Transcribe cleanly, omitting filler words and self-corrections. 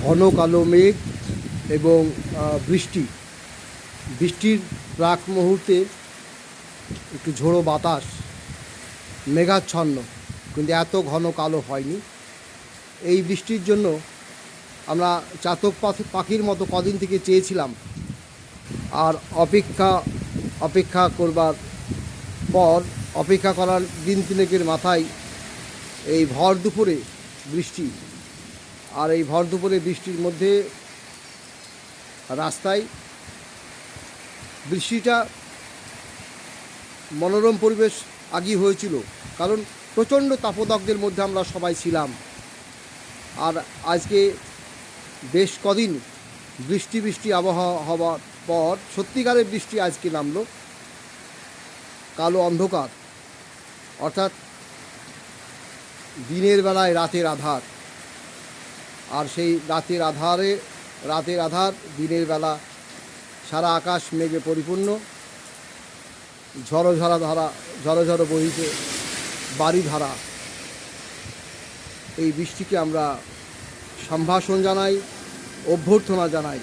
ঘন কালো মেঘ এবং বৃষ্টির প্রাক মুহূর্তে একটু ঝোড়ো বাতাস, মেঘাচ্ছন্ন, কিন্তু এত ঘন কালো হয়নি। এই বৃষ্টির জন্য আমরা চাতক পাখির মতো কদিন থেকে চেয়েছিলাম, আর অপেক্ষা করবার পর অপেক্ষা করার দিন তিনেকের মাথায় এই ভর দুপুরে বৃষ্টি। আর এই ভর দুপুরে বৃষ্টির মধ্যে রাস্তায় বৃষ্টিটা মনোরম পরিবেশ আগেই হয়েছিল, কারণ প্রচণ্ড তাপদাহদের মধ্যে আমরা সবাই ছিলাম। আর আজকে বেশ কদিন বৃষ্টি আবহাওয়া হওয়ার পর সত্যিকারের বৃষ্টি আজকে নামলো। কালো অন্ধকার, অর্থাৎ দিনের বেলায় রাতের আধার, আর সেই রাতের আধার দিনের বেলা সারা আকাশ মেঘে পরিপূর্ণ। ঝড়ো বহিতে বাড়িধারা। এই বৃষ্টিকে আমরা সম্ভাষণ জানাই, অভ্যর্থনা জানাই।